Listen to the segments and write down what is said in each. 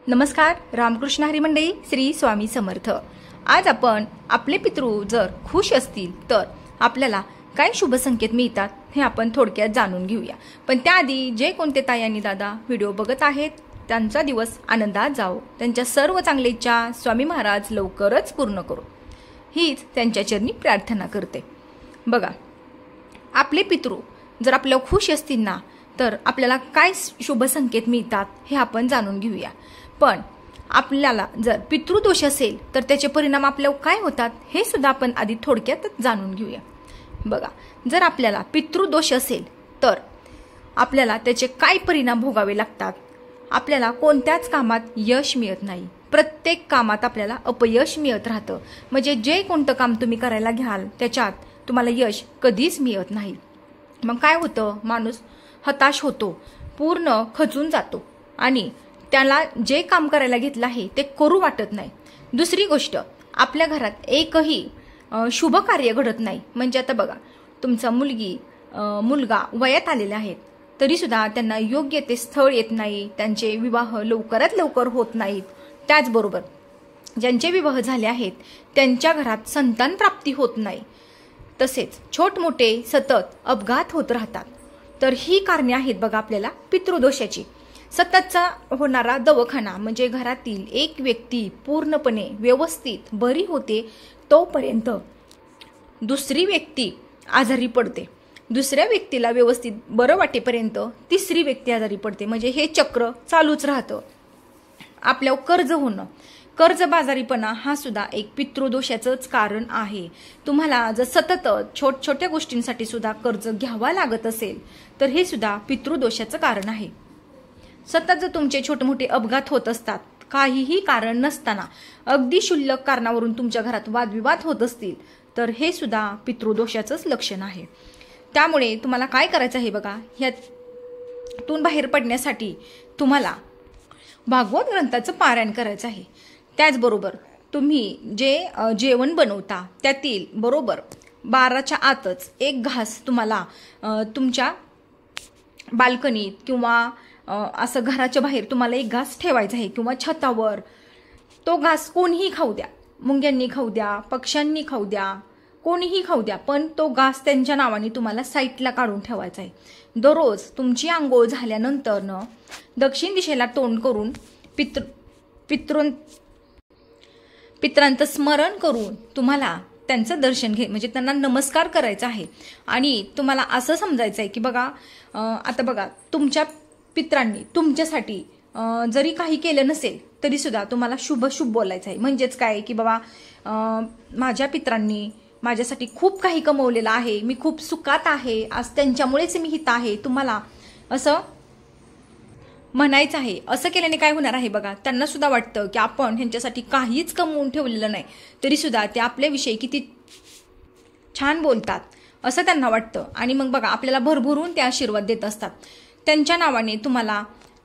नमस्कार. रामकृष्ण हरी मंडळी, श्री स्वामी समर्थ. आज आपण आपले पितृ जर खुश असतील तर आपल्याला काय शुभ संकेत मिळतात हे आपण थोडक्यात जाणून घेऊया. पण त्याआधी जे कोणते ताई आणि दादा व्हिडिओ बघत आहेत त्यांचा दिवस आनंदात जावो, त्यांच्या सर्व चांगल्या इच्छा स्वामी महाराज लवकरच पूर्ण करो, हीच त्यांच्या चरणी प्रार्थना करते. बघा, आपले पितृ जर आपल्याला खुश असतील ना तर आपल्याला काय शुभ संकेत मिळतात हे आपण जाणून घेऊया. पण आपल्याला जर पितृदोष असेल तर त्याचे परिणाम आपल्यावर काय होतात हे सुद्धा आपण आधी थोडक्यात जाणून घेऊया. बघा, जर आपल्याला पितृदोष असेल तर आपल्याला त्याचे काय परिणाम भोगावे लागतात. आपल्याला कोणत्याच कामात यश मिळत नाही, प्रत्येक कामात आपल्याला अपयश मिळत राहतं. म्हणजे जे कोणतं काम तुम्ही करायला घ्याल त्याच्यात तुम्हाला यश कधीच मिळत नाही. मग काय होतं, माणूस हताश होतो, पूर्ण खचून जातो आणि त्याला जे काम करायला घेतलं आहे ते करू वाटत नाही. दुसरी गोष्ट, आपल्या घरात एकही शुभ कार्य घडत नाही. म्हणजे आता बघा, तुमचा मुलगा वयात आलेले आहेत तरीसुद्धा त्यांना योग्य ते स्थळ येत नाही, त्यांचे विवाह लवकरात लवकर होत नाहीत. त्याचबरोबर ज्यांचे विवाह झाले आहेत त्यांच्या घरात संतान प्राप्ती होत नाही. तसेच छोटमोठे सतत अपघात होत राहतात. तर ही कारणे आहेत बघा आपल्याला पितृदोषाची. सततचा होणारा दवाखाना म्हणजे घरातील एक व्यक्ती पूर्णपणे व्यवस्थित बरी होते तोपर्यंत दुसरी व्यक्ती आजारी पडते, दुसऱ्या व्यक्तीला व्यवस्थित बरं वाटेपर्यंत तिसरी व्यक्ती आजारी पडते. म्हणजे हे चक्र चालूच राहतं. आपल्यावर कर्ज होणं, कर्जबाजारीपणा हा सुद्धा एक पितृदोषाचंच कारण आहे. तुम्हाला जर सतत छोट्या गोष्टींसाठी सुद्धा कर्ज घ्यावा लागत असेल तर हे सुद्धा पितृदोषाचं कारण आहे. सतत जर तुमचे छोटे मोठे अपघात होत असतात, काहीही कारण नसताना अगदी क्षुल्लक कारणावरून तुमच्या घरात वादविवाद होत असतील तर हे सुद्धा पितृदोषाचंच लक्षण आहे. त्यामुळे तुम्हाला काय करायचं आहे बघा, ह्यातून बाहेर पडण्यासाठी तुम्हाला भागवत ग्रंथाचं पारायण करायचं आहे. त्याचबरोबर तुम्ही जे जेवण बनवता त्यातील बरोबर 12च्या आतच एक घास तुम्हाला तुमच्या बाल्कनीत किंवा असं घराच्या बाहेर तुम्हाला एक घास ठेवायचा आहे किंवा छतावर. तो घास कोणीही खाऊ द्या, मुंग्यांनी खाऊ द्या, पक्ष्यांनी खाऊ द्या, कोणीही खाऊ द्या, पण तो घास त्यांच्या नावाने तुम्हाला साईटला काढून ठेवायचा आहे. दररोज तुमची आंघोळ झाल्यानंतर दक्षिण दिशेला तोंड करून पितरांचं स्मरण करून तुम्हाला त्यांचं दर्शन घे, म्हणजे त्यांना नमस्कार करायचा आहे. आणि तुम्हाला असं समजायचं आहे की बघा, आता बघा, तुमच्या पितरांनी तुमच्यासाठी जरी काही केलं नसेल तरी सुद्धा तुम्हाला शुभ बोलायचं आहे. म्हणजेच काय की बाबा, माझ्या पितरांनी माझ्यासाठी खूप काही कमवलेलं आहे, मी खूप सुखात आहे, आज त्यांच्यामुळेच मी हित आहे, तुम्हाला असं म्हणायचं आहे. असं केल्याने काय होणार आहे बघा, त्यांना सुद्धा वाटतं की आपण ह्यांच्यासाठी काहीच कमवून ठेवलेलं नाही तरी सुद्धा ते आपल्याविषयी किती छान बोलतात असं त्यांना वाटतं. आणि मग बघा, आपल्याला भरभरून ते आशीर्वाद देत असतात. त्यांच्या नावाने तुम्हाला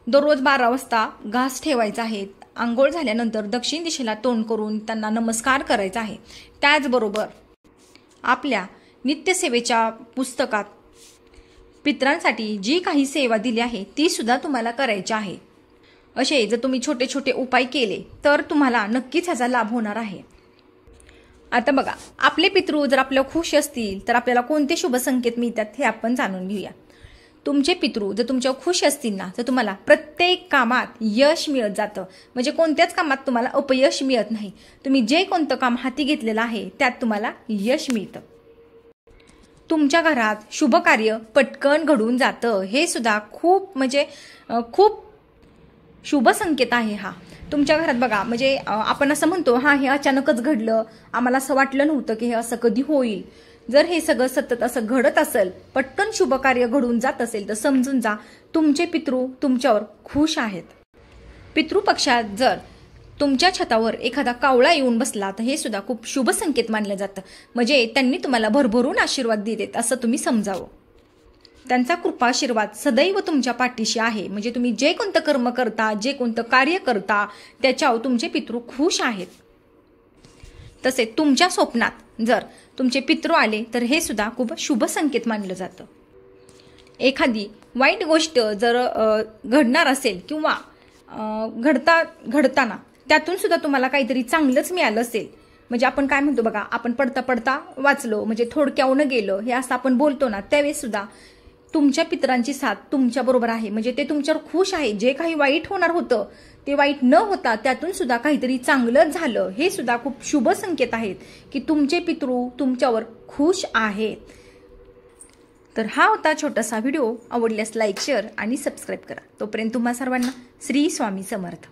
दररोज 12 वाजता घास ठेवायचा आहे. आंघोळ झाल्यानंतर दक्षिण दिशेला तोंड करून त्यांना नमस्कार करायचा आहे. त्याचबरोबर आपल्या नित्यसेवेच्या पुस्तकात पितरांसाठी जी काही सेवा दिली आहे ती सुद्धा तुम्हाला करायची आहे. असे जर तुम्ही छोटे छोटे उपाय केले तर तुम्हाला नक्कीच ह्याचा लाभ होणार आहे. आता बघा, आपले पितृ जर आपल्याला खुश असतील तर आपल्याला कोणते शुभ संकेत मिळतात हे आपण जाणून घेऊया. तुमचे पितृ जर तुमच्यावर खुश असतील ना तर तुम्हाला प्रत्येक कामात यश मिळत जातं. म्हणजे कोणत्याच कामात तुम्हाला अपयश मिळत नाही. तुम्ही जे कोणतं काम हाती घेतलेलं आहे त्यात तुम्हाला यश मिळतं. तुमच्या घरात शुभ कार्य पटकन घडून जातं. हे सुद्धा खूप खूप शुभ संकेत आहे हा. तुमच्या घरात बघा, म्हणजे आपण असं म्हणतो, हा हे अचानकच घडलं, आम्हाला असं वाटलं नव्हतं की हे असं कधी होईल. जर हे सगळं सतत असं घडत असेल, पटकन शुभ कार्य घडून जात असेल तर समजून जा तुमचे पितृ तुमच्यावर खुश आहेत. पितृपक्षात जर तुमच्या छतावर एखादा कावळा येऊन बसला तर हे सुद्धा खूप शुभ संकेत मानलं जातं. म्हणजे त्यांनी तुम्हाला भरभरून आशीर्वाद देत असं तुम्ही समजावं. त्यांचा कृपा आशीर्वाद सदैव तुमच्या पाठीशी आहे. म्हणजे तुम्ही जे कोणतं कर्म करता, जे कोणतं कार्य करता त्याच्यावर तुमचे पितृ खुश आहेत. तसे तुमच्या स्वप्नात जर तुमचे पितृ आले तर हे सुद्धा खूप शुभ संकेत मानलं जातं. एखादी वाईट गोष्ट जर घडणार असेल किंवा घडताना त्यातून सुद्धा तुम्हाला काहीतरी चांगलंच मिळालं असेल. म्हणजे आपण काय म्हणतो बघा, आपण पडता पडता वाचलो, म्हणजे थोडक्यावनं गेलं, हे असं आपण बोलतो ना, त्यावेळेस सुद्धा तुमच्या पितरांची साथ तुमच्याबरोबर आहे. म्हणजे ते तुमच्यावर खुश आहे. जे काही वाईट होणार होतं ते वाईट न होता त्यातून सुद्धा काहीतरी चांगलंच झालं, हे सुद्धा खूप शुभ संकेत आहेत की तुमचे पितृ तुमच्यावर खुश आहेत. तर हा होता छोटासा व्हिडिओ. आवडल्यास लाईक, शेअर आणि सबस्क्राईब करा. तोपर्यंत तुम्हा सर्वांना श्री स्वामी समर्थ.